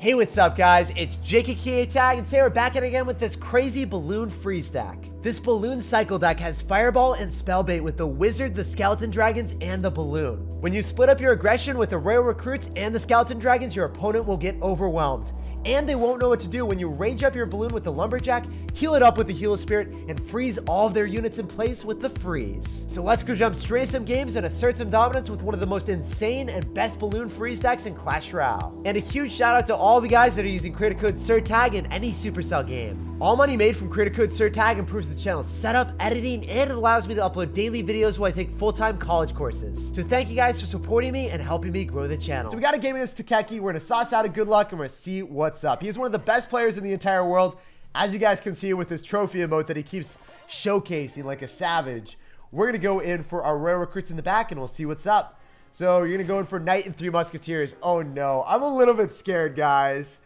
Hey, what's up guys? It's SirTagCR and today we're back at it again with this crazy balloon freeze deck. This balloon cycle deck has fireball and spellbait with the wizard, the skeleton dragons, and the balloon. When you split up your aggression with the royal recruits and the skeleton dragons, your opponent will get overwhelmed. And they won't know what to do when you range up your balloon with the lumberjack, heal it up with the heal spirit, and freeze all of their units in place with the freeze. So let's go jump straight to some games and assert some dominance with one of the most insane and best balloon freeze decks in Clash Royale. And a huge shout out to all of you guys that are using creator code SirTag in any Supercell game. All money made from creator code SirTag improves the channel's setup, editing, and it allows me to upload daily videos while I take full-time college courses. So thank you guys for supporting me and helping me grow the channel. So we got a game against SirTagCR. We're gonna sauce out a good luck and we're gonna see what's up. He is one of the best players in the entire world. As you guys can see with this trophy emote that he keeps showcasing like a savage. We're gonna go in for our royal recruits in the back and we'll see what's up. So you're gonna go in for Knight and 3 Musketeers. Oh no, I'm a little bit scared, guys.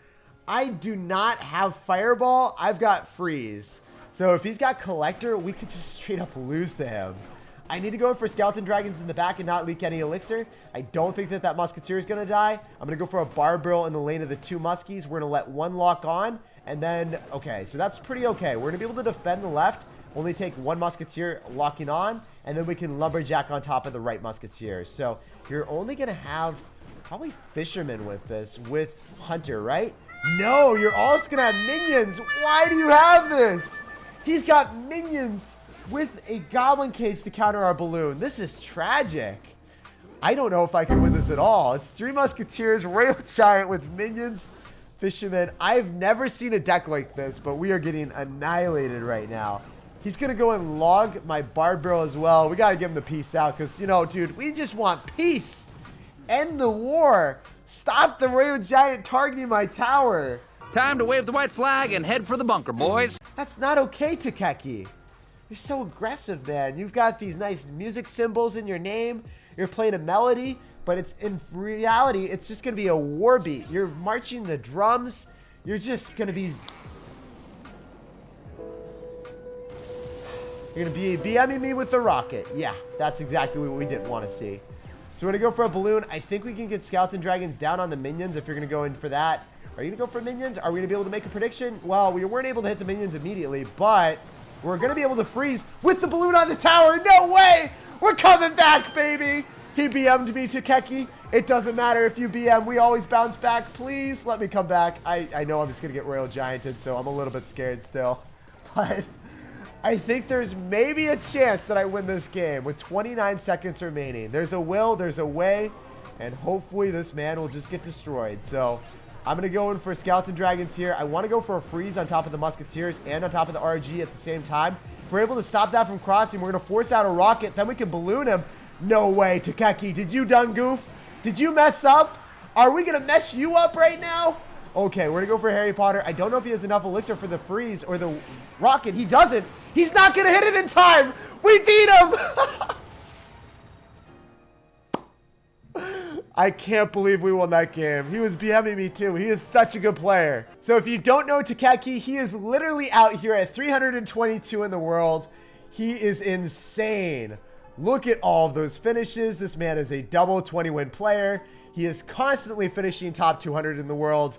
I do not have Fireball. I've got Freeze. So if he's got Collector, we could just straight up lose to him. I need to go in for Skeleton Dragons in the back and not leak any Elixir. I don't think that Musketeer is going to die. I'm going to go for a Barbarrel in the lane of the 2 Muskies. We're going to let 1 lock on. And then, okay, so that's pretty okay. We're going to be able to defend the left. Only take 1 Musketeer locking on. And then we can Lumberjack on top of the right Musketeer. So you're only going to have probably Fisherman with this, with Hunter, right? No, you're also going to have minions. Why do you have this? He's got minions with a Goblin Cage to counter our balloon. This is tragic. I don't know if I can win this at all. It's 3 Musketeers, Royal Giant with minions, Fisherman. I've never seen a deck like this, but we are getting annihilated right now. He's going to go and log my Barbarrel as well. We got to give him the peace out because, you know, dude, we just want peace. End the war. Stop the Royal Giant targeting my tower. Time to wave the white flag and head for the bunker, boys. That's not okay, SirTagCR. You're so aggressive, man. You've got these nice music symbols in your name. You're playing a melody, but it's in reality, it's just going to be a war beat. You're marching the drums. You're just going to be... You're going to be BMing me with the rocket. Yeah, that's exactly what we didn't want to see. So we're going to go for a balloon. I think we can get Skeleton Dragons down on the minions if you're going to go in for that. Are you going to go for minions? Are we going to be able to make a prediction? Well, we weren't able to hit the minions immediately, but we're going to be able to freeze with the balloon on the tower. No way! We're coming back, baby! He BM'd me, SirTagCR. It doesn't matter if you BM. We always bounce back. Please let me come back. I know I'm just going to get Royal Gianted, so I'm a little bit scared still. But I think there's maybe a chance that I win this game with 29 seconds remaining. There's a will, there's a way, and hopefully this man will just get destroyed. So I'm going to go in for Skeleton Dragons here. I want to go for a freeze on top of the Musketeers and on top of the RG at the same time. If we're able to stop that from crossing, we're going to force out a rocket. Then we can balloon him. No way, SirTagCR. Did you done goof? Did you mess up? Are we going to mess you up right now? Okay, we're going to go for Harry Potter. I don't know if he has enough Elixir for the freeze or the rocket. He doesn't. He's not going to hit it in time. We beat him. I can't believe we won that game. He was BMing me too. He is such a good player. So if you don't know SirTagCR, he is literally out here at 322 in the world. He is insane. Look at all of those finishes. This man is a double 20-win player. He is constantly finishing top 200 in the world.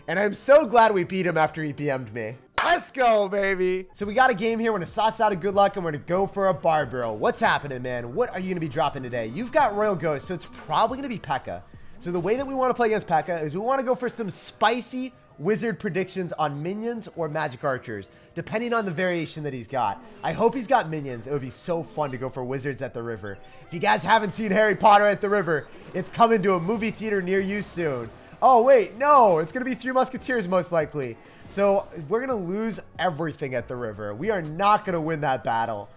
And I'm so glad we beat him after he BM'd me. Let's go, baby. So we got a game here. We're going to sauce out a good luck and we're going to go for a Barbarrel. What's happening, man? What are you going to be dropping today? You've got Royal Ghost, so it's probably going to be P.E.K.K.A. So the way that we want to play against P.E.K.K.A. is we want to go for some spicy wizard predictions on minions or magic archers, depending on the variation that he's got. I hope he's got minions. It would be so fun to go for wizards at the river. If you guys haven't seen Harry Potter at the river, it's coming to a movie theater near you soon. Oh, wait, no, it's going to be 3 Musketeers most likely. So we're going to lose everything at the river. We are not going to win that battle.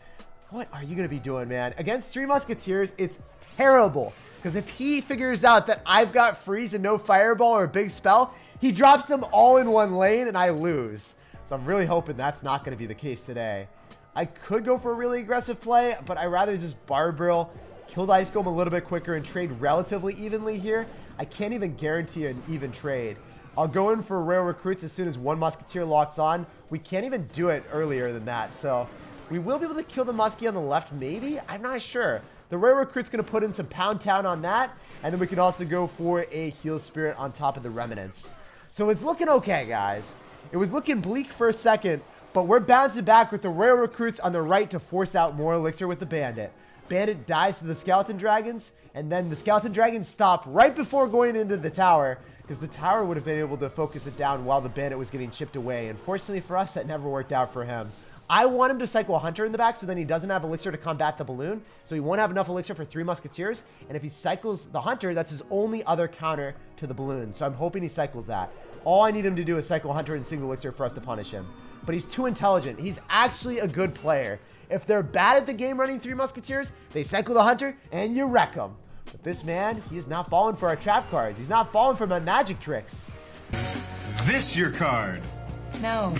What are you going to be doing, man? Against 3 Musketeers, it's terrible. Because if he figures out that I've got freeze and no fireball or a big spell, he drops them all in one lane and I lose. So I'm really hoping that's not going to be the case today. I could go for a really aggressive play, but I'd rather just Barbarrel, kill the Ice Golem a little bit quicker and trade relatively evenly here. I can't even guarantee an even trade. I'll go in for Royal Recruits as soon as 1 Musketeer locks on. We can't even do it earlier than that. So we will be able to kill the Muskie on the left, maybe? I'm not sure. The Royal Recruit's going to put in some Pound Town on that. And then we can also go for a Heal Spirit on top of the Remnants. So it's looking okay, guys. It was looking bleak for a second, but we're bouncing back with the Royal recruits on the right to force out more elixir with the bandit. Bandit dies to the skeleton dragons, and then the skeleton dragons stop right before going into the tower, because the tower would have been able to focus it down while the bandit was getting chipped away. Unfortunately for us, that never worked out for him. I want him to cycle a hunter in the back so then he doesn't have elixir to combat the balloon. So he won't have enough elixir for 3 musketeers. And if he cycles the hunter, that's his only other counter to the balloon. So I'm hoping he cycles that. All I need him to do is cycle a hunter and single elixir for us to punish him. But he's too intelligent. He's actually a good player. If they're bad at the game running 3 musketeers, they cycle the hunter and you wreck them. But this man, he is not falling for our trap cards. He's not falling for my magic tricks. This your card? No.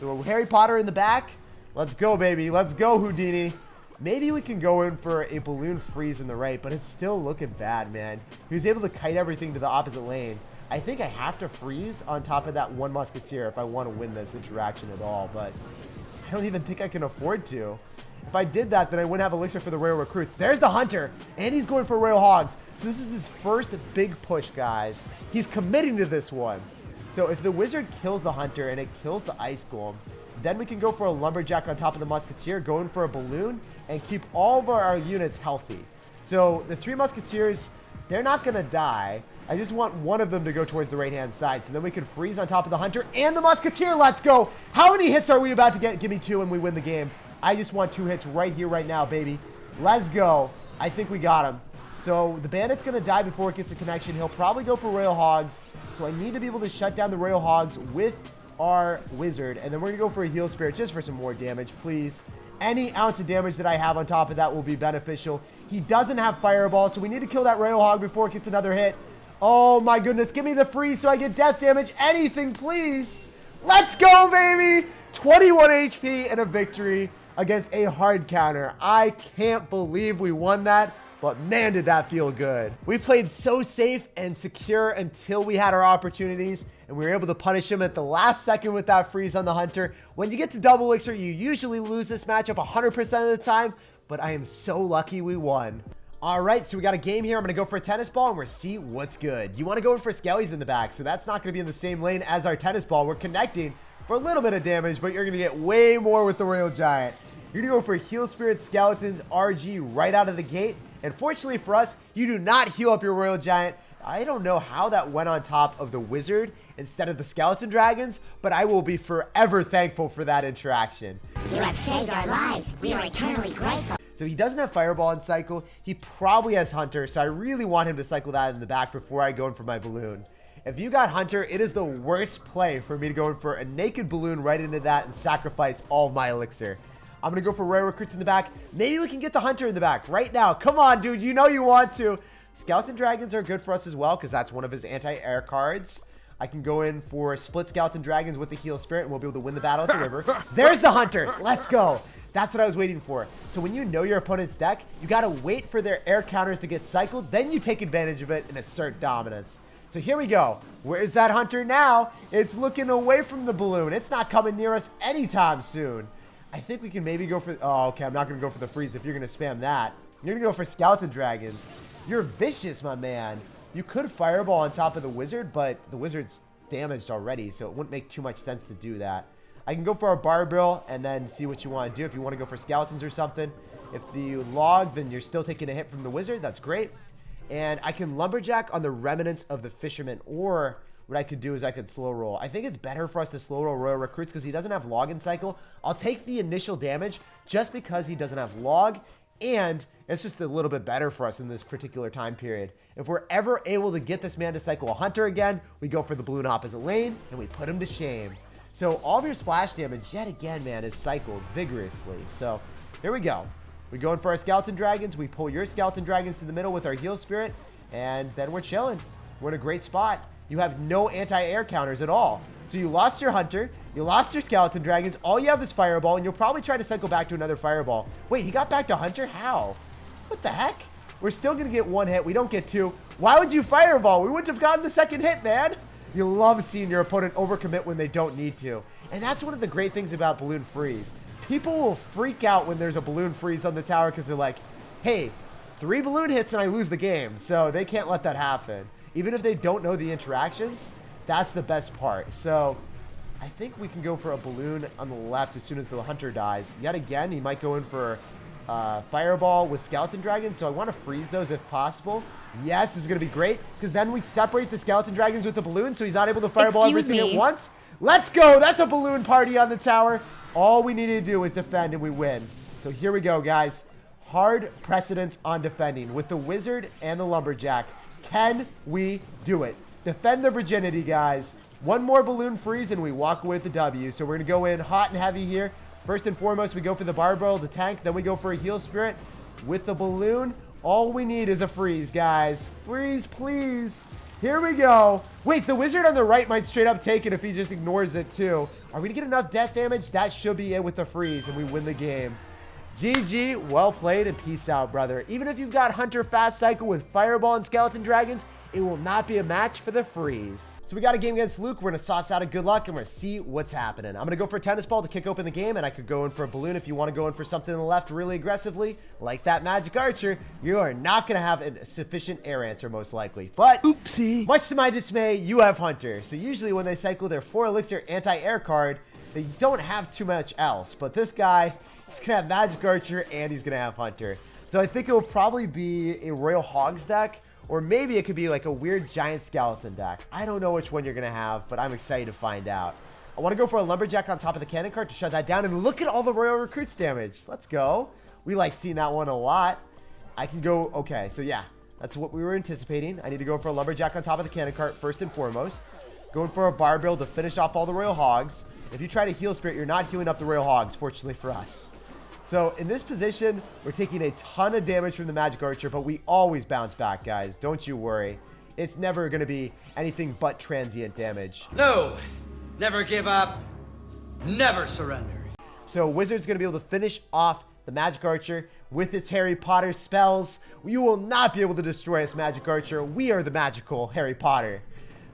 So Harry Potter in the back. Let's go, baby. Let's go, Houdini. Maybe we can go in for a balloon freeze in the right, but it's still looking bad, man. He was able to kite everything to the opposite lane. I think I have to freeze on top of that 1 musketeer if I want to win this interaction at all, but I don't even think I can afford to. If I did that, then I wouldn't have elixir for the Royal recruits. There's the hunter, and he's going for Royal hogs. So this is his first big push, guys. He's committing to this one. So if the wizard kills the hunter and it kills the ice golem, then we can go for a lumberjack on top of the musketeer, go in for a balloon, and keep all of our units healthy. So the 3 musketeers, they're not going to die. I just want one of them to go towards the right-hand side. So then we can freeze on top of the hunter and the musketeer. Let's go. How many hits are we about to get? Give me 2 and we win the game. I just want 2 hits right here, right now, baby. Let's go. I think we got him. So the bandit's going to die before it gets a connection. He'll probably go for Royal hogs. So I need to be able to shut down the Royal hogs with our wizard. And then we're going to go for a heal spirit just for some more damage, please. Any ounce of damage that I have on top of that will be beneficial. He doesn't have fireball, so we need to kill that Royal hog before it gets another hit. Oh my goodness, give me the freeze so I get death damage. Anything, please. Let's go, baby. 21 HP and a victory against a hard counter. I can't believe we won that, but man, did that feel good. We played so safe and secure until we had our opportunities, and we were able to punish him at the last second with that freeze on the hunter. When you get to double elixir, you usually lose this matchup 100% of the time, but I am so lucky we won. All right, so we got a game here. I'm going to go for a tennis ball, and we're see what's good. You want to go in for skellies in the back, so that's not going to be in the same lane as our tennis ball. We're connecting for a little bit of damage, but you're going to get way more with the Royal Giant. You're going to go for Heal Spirit, Skeletons, RG right out of the gate. And fortunately for us, you do not heal up your Royal Giant. I don't know how that went on top of the Wizard instead of the Skeleton Dragons, but I will be forever thankful for that interaction. You have saved our lives. We are eternally grateful. So he doesn't have Fireball in cycle. He probably has Hunter, so I really want him to cycle that in the back before I go in for my balloon. If you got Hunter, it is the worst play for me to go in for a naked balloon right into that and sacrifice all of my elixir. I'm going to go for Royal recruits in the back. Maybe we can get the Hunter in the back right now. Come on, dude. You know you want to. Skeleton Dragons are good for us as well because that's one of his anti-air cards. I can go in for split Skeleton Dragons with the Heal Spirit and we'll be able to win the battle at the river. There's the Hunter. Let's go. That's what I was waiting for. So when you know your opponent's deck, you got to wait for their air counters to get cycled. Then you take advantage of it and assert dominance. So here we go. Where's that Hunter now? It's looking away from the balloon. It's not coming near us anytime soon. I think we can maybe go for... Oh, okay. I'm not going to go for the freeze if you're going to spam that. You're going to go for Skeleton Dragons. You're vicious, my man. You could Fireball on top of the Wizard, but the Wizard's damaged already, so it wouldn't make too much sense to do that. I can go for a Barbell and then see what you want to do. If you want to go for Skeletons or something. If you log, then you're still taking a hit from the Wizard. That's great. And I can Lumberjack on the Remnants of the Fisherman, or... what I could do is I could slow roll. I think it's better for us to slow roll Royal Recruits because he doesn't have log in cycle. I'll take the initial damage just because he doesn't have log, and it's just a little bit better for us in this particular time period. If we're ever able to get this man to cycle a Hunter again, we go for the balloon opposite lane, and we put him to shame. So all of your splash damage, yet again, man, is cycled vigorously. So here we go. We go in for our Skeleton Dragons. We pull your Skeleton Dragons to the middle with our Heal Spirit, and then we're chilling. We're in a great spot. You have no anti-air counters at all. So you lost your Hunter, you lost your Skeleton Dragons, all you have is Fireball, and you'll probably try to cycle back to another Fireball. Wait, he got back to Hunter? How? What the heck? We're still going to get 1 hit. We don't get 2. Why would you Fireball? We wouldn't have gotten the second hit, man. You love seeing your opponent overcommit when they don't need to. And that's one of the great things about Balloon Freeze. People will freak out when there's a Balloon Freeze on the tower because they're like, hey, 3 balloon hits and I lose the game. So they can't let that happen. Even if they don't know the interactions, That's the best part. So I think we can go for a balloon on the left as soon as the hunter dies. Yet again, he might go in for fireball with skeleton dragons, so I want to freeze those if possible. Yes, this is going to be great, because then we separate the skeleton dragons with the balloon, so he's not able to fireball everything at once. Let's go! That's a balloon party on the tower. All we need to do is defend, and we win. So here we go, guys. Hard precedence on defending with the wizard and the lumberjack. Can we do it? Defend the virginity, guys. One more balloon freeze, and we walk away with the W. So we're going to go in hot and heavy here. First and foremost, we go for the barbell, the tank. Then we go for a heal spirit with the balloon. All we need is a freeze, guys. Freeze, please. Here we go. Wait, the wizard on the right might straight up take it if he just ignores it, too. Are we going to get enough death damage? That should be it with the freeze, and we win the game. GG, well played, and peace out, brother. Even if you've got Hunter Fast Cycle with Fireball and Skeleton Dragons, it will not be a match for the freeze. So we got a game against Luke. We're going to sauce out a good luck, and we're going to see what's happening. I'm going to go for a tennis ball to kick open the game, and I could go in for a balloon if you want to go in for something on the left really aggressively, like that magic archer. You are not going to have a sufficient air answer, most likely. But, oopsie, much to my dismay, you have Hunter. So usually when they cycle their 4 elixir anti-air card, they don't have too much else. But this guy, he's going to have magic archer, and he's going to have Hunter. So I think it will probably be a Royal Hogs deck, or maybe it could be like a weird giant skeleton deck. I don't know which one you're going to have, but I'm excited to find out. I want to go for a lumberjack on top of the cannon cart to shut that down. And look at all the Royal Recruits damage. Let's go. We like seeing that one a lot. I can go, okay, so yeah, that's what we were anticipating. I need to go for a lumberjack on top of the cannon cart first and foremost. Going for a barbell to finish off all the Royal Hogs. If you try to heal spirit, you're not healing up the Royal Hogs, fortunately for us. So in this position, we're taking a ton of damage from the magic archer, but we always bounce back, guys. Don't you worry. It's never going to be anything but transient damage. No, never give up, never surrender. So Wizard's going to be able to finish off the magic archer with its Harry Potter spells. You will not be able to destroy us, magic archer. We are the magical Harry Potter.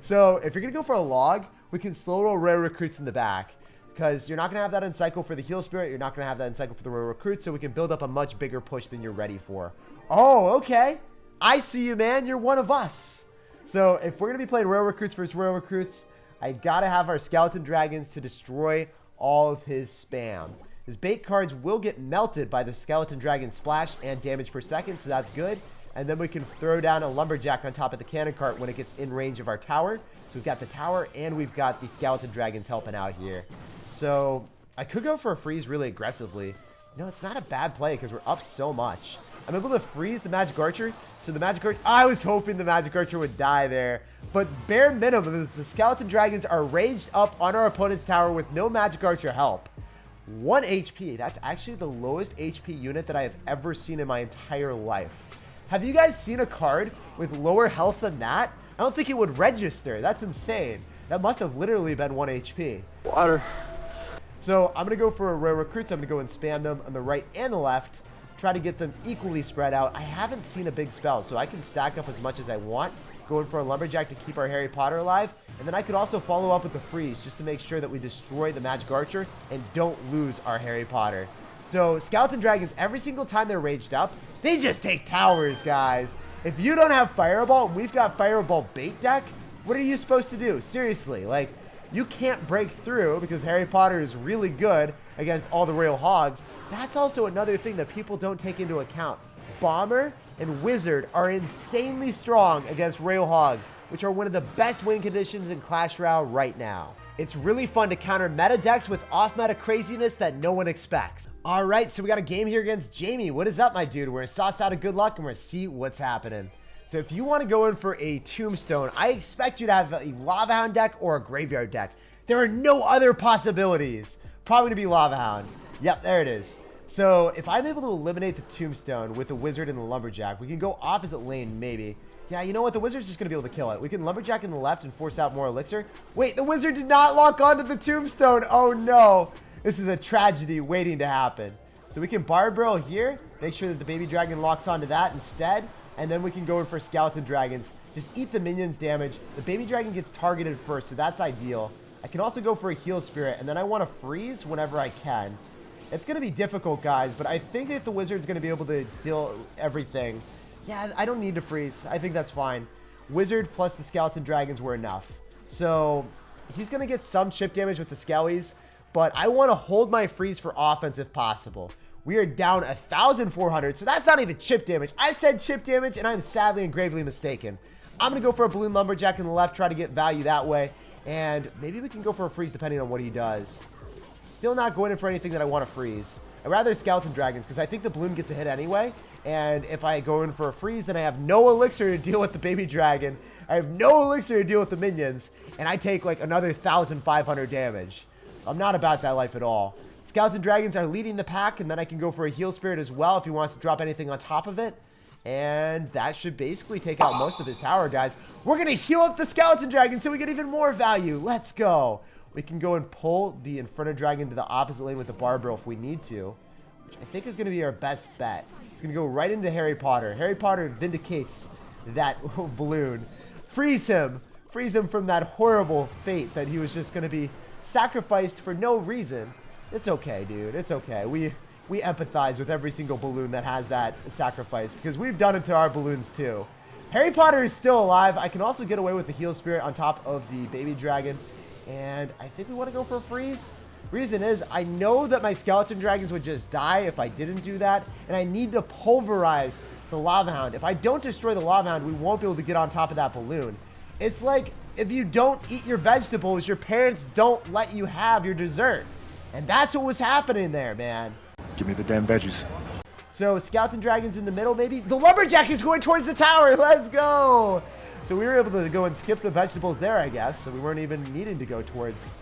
So if you're going to go for a log, we can slow roll rare recruits in the back, because you're not going to have that in cycle for the heal spirit. You're not going to have that in cycle for the Royal Recruit, so we can build up a much bigger push than you're ready for. Oh, okay. I see you, man. You're one of us. So if we're going to be playing Royal Recruits versus Royal Recruits, I got to have our Skeleton Dragons to destroy all of his spam. His bait cards will get melted by the Skeleton Dragon splash and damage per second, so that's good. And then we can throw down a Lumberjack on top of the cannon cart when it gets in range of our tower. So we've got the tower and we've got the Skeleton Dragons helping out here. So I could go for a freeze really aggressively. No, it's not a bad play because we're up so much. I'm able to freeze the Magic Archer. So the Magic Archer, I was hoping the Magic Archer would die there. But bare minimum, the Skeleton Dragons are raged up on our opponent's tower with no Magic Archer help. 1 HP. That's actually the lowest HP unit that I have ever seen in my entire life. Have you guys seen a card with lower health than that? I don't think it would register. That's insane. That must have literally been 1 HP. Water. So I'm going to go for a Rare Recruits. I'm going to go and spam them on the right and the left. Try to get them equally spread out. I haven't seen a big spell, so I can stack up as much as I want. Going for a Lumberjack to keep our Harry Potter alive. And then I could also follow up with the freeze just to make sure that we destroy the Magic Archer and don't lose our Harry Potter. So Skeleton Dragons, every single time they're raged up, they just take towers, guys. If you don't have Fireball and we've got Fireball bait deck, what are you supposed to do? Seriously, like, you can't break through because Harry Potter is really good against all the Royal Hogs. That's also another thing that people don't take into account. Bomber and Wizard are insanely strong against Royal Hogs, which are one of the best win conditions in Clash Royale right now. It's really fun to counter meta decks with off-meta craziness that no one expects. All right, so we got a game here against Jamie. What is up, my dude? We're going to sauce out a good luck, and we're going to see what's happening. So if you want to go in for a Tombstone, I expect you to have a Lava Hound deck or a Graveyard deck. There are no other possibilities. Probably going to be Lava Hound. Yep, there it is. So if I'm able to eliminate the Tombstone with the Wizard and the Lumberjack, we can go opposite lane maybe. Yeah, you know what? The Wizard's just going to be able to kill it. We can Lumberjack in the left and force out more Elixir. Wait, the Wizard did not lock onto the Tombstone. Oh, no. This is a tragedy waiting to happen. So we can Bar Barrel here. Make sure that the Baby Dragon locks onto that instead. And then we can go in for Skeleton Dragons. Just eat the minions damage. The Baby Dragon gets targeted first, so that's ideal. I can also go for a Heal Spirit, and then I want to freeze whenever I can. It's going to be difficult, guys, but I think that the Wizard's going to be able to deal everything. Yeah, I don't need to freeze. I think that's fine. Wizard plus the Skeleton Dragons were enough. So he's going to get some chip damage with the Skellies, but I want to hold my freeze for offense if possible. We are down 1,400, so that's not even chip damage. I said chip damage, and I'm sadly and gravely mistaken. I'm going to go for a balloon lumberjack in the left, try to get value that way, and maybe we can go for a freeze depending on what he does. Still not going in for anything that I want to freeze. I'd rather skeleton dragons because I think the balloon gets a hit anyway, and if I go in for a freeze, then I have no elixir to deal with the baby dragon. I have no elixir to deal with the minions, and I take like another 1,500 damage. So I'm not about that life at all. Skeleton dragons are leading the pack, and then I can go for a heal spirit as well if he wants to drop anything on top of it. And that should basically take out most of his tower, guys. We're going to heal up the skeleton dragon so we get even more value. Let's go. We can go and pull the Inferno Dragon to the opposite lane with the Barbaro if we need to, which I think is going to be our best bet. It's going to go right into Harry Potter. Harry Potter vindicates that balloon. Freeze him from that horrible fate that he was just going to be sacrificed for no reason. It's okay, dude. It's okay. We empathize with every single balloon that has that sacrifice because we've done it to our balloons too. Harry Potter is still alive. I can also get away with the heal spirit on top of the baby dragon. And I think we want to go for a freeze. Reason is, I know that my skeleton dragons would just die if I didn't do that. And I need to pulverize the lava hound. If I don't destroy the lava hound, we won't be able to get on top of that balloon. It's like if you don't eat your vegetables, your parents don't let you have your dessert. And that's what was happening there, man. Give me the damn veggies. So skeleton dragons in the middle, maybe. The lumberjack is going towards the tower. Let's go. So we were able to go and skip the vegetables there, I guess. So we weren't even needing to go towards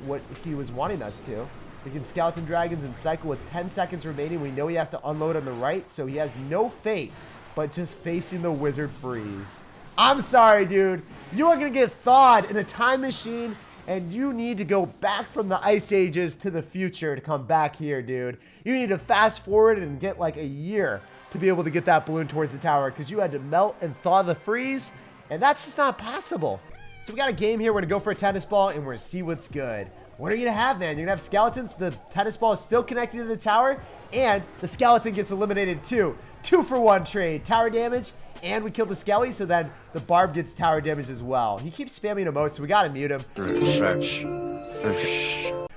what he was wanting us to. We can skeleton dragons and cycle with 10 seconds remaining. We know he has to unload on the right, so he has no fate but just facing the wizard freeze. I'm sorry, dude. You are going to get thawed in a time machine, and you need to go back from the ice ages to the future to come back here, dude. You need to fast forward and get like a year to be able to get that balloon towards the tower because you had to melt and thaw the freeze, and that's just not possible. So we got a game here. We're going to go for a tennis ball, and we're going to see what's good. What are you going to have, man? You're going to have skeletons. The tennis ball is still connected to the tower, and the skeleton gets eliminated too. 2-for-1 trade. Tower damage, and we kill the skelly, so then the barb gets tower damage as well. He keeps spamming emotes, so we got to mute him.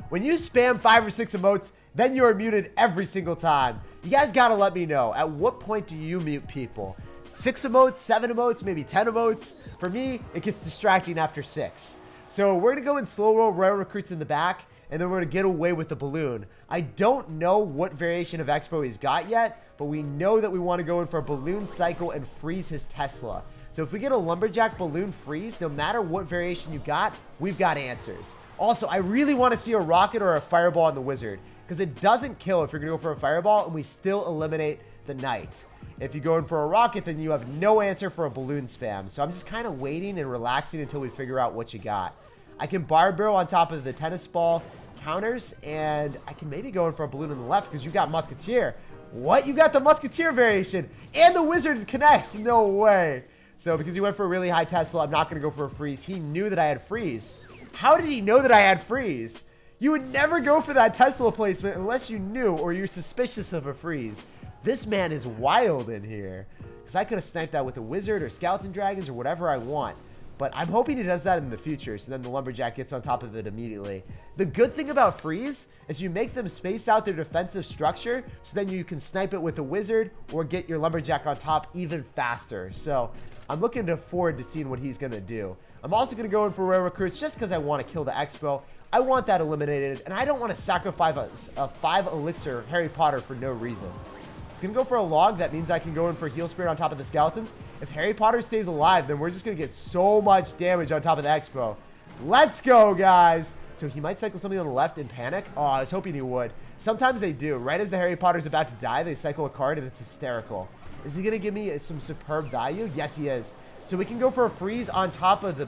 When you spam 5 or 6 emotes, then you are muted every single time. You guys got to let me know, at what point do you mute people? 6 emotes, 7 emotes, maybe 10 emotes? For me, it gets distracting after 6. So we're going to go and slow roll Royal Recruits in the back, and then we're going to get away with the balloon. I don't know what variation of Expo he's got yet, but we know that we want to go in for a balloon cycle and freeze his Tesla. So if we get a lumberjack balloon freeze, no matter what variation you got, we've got answers. Also, I really want to see a rocket or a fireball on the wizard, because it doesn't kill if you're going to go for a fireball, and we still eliminate the knight. If you go in for a rocket, then you have no answer for a balloon spam. So I'm just kind of waiting and relaxing until we figure out what you got. I can Barbaro on top of the tennis ball counters, and I can maybe go in for a balloon on the left because you got Musketeer. What? You got the Musketeer variation, and the wizard connects. No way. So because he went for a really high Tesla, I'm not going to go for a freeze. He knew that I had freeze. How did he know that I had freeze? You would never go for that Tesla placement unless you knew or you're suspicious of a freeze. This man is wild in here, because I could have sniped that with a wizard or skeleton dragons or whatever I want. But I'm hoping he does that in the future, so then the lumberjack gets on top of it immediately. The good thing about freeze is you make them space out their defensive structure, so then you can snipe it with a wizard or get your lumberjack on top even faster. So I'm looking forward to seeing what he's going to do. I'm also going to go in for Royal Recruits just because I want to kill the Expo. I want that eliminated, and I don't want to sacrifice a 5 elixir Harry Potter for no reason. It's going to go for a log. That means I can go in for heal spirit on top of the skeletons. If Harry Potter stays alive, then we're just going to get so much damage on top of the Expo. Let's go, guys. So he might cycle something on the left in panic. Oh, I was hoping he would. Sometimes they do. Right as the Harry Potter's about to die, they cycle a card, and it's hysterical. Is he going to give me some superb value? Yes, he is. So we can go for a freeze on top of the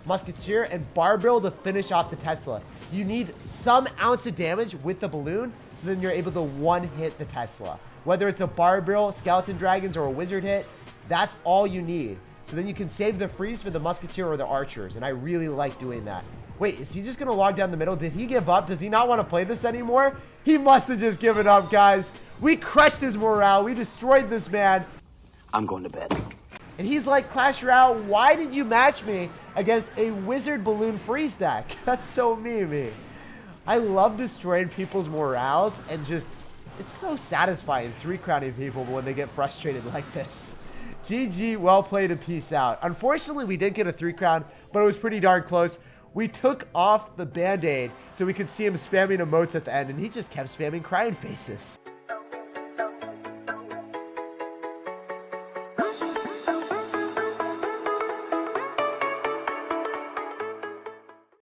Musketeer and Barbaro to finish off the Tesla. You need some ounce of damage with the balloon, so then you're able to one-hit the Tesla. Whether it's a Barbaro, skeleton dragons, or a wizard hit, that's all you need. So then you can save the freeze for the Musketeer or the archers, and I really like doing that. Wait, is he just going to log down the middle? Did he give up? Does he not want to play this anymore? He must have just given up, guys. We crushed his morale. We destroyed this man. I'm going to bed. And he's like, Clash Royale, why did you match me against a wizard balloon free stack? That's so me. I love destroying people's morales and just, it's so satisfying 3-crowning people when they get frustrated like this. GG, well played, and peace out. Unfortunately, we did get a 3-crown, but it was pretty darn close. We took off the band-aid so we could see him spamming emotes at the end, and he just kept spamming crying faces.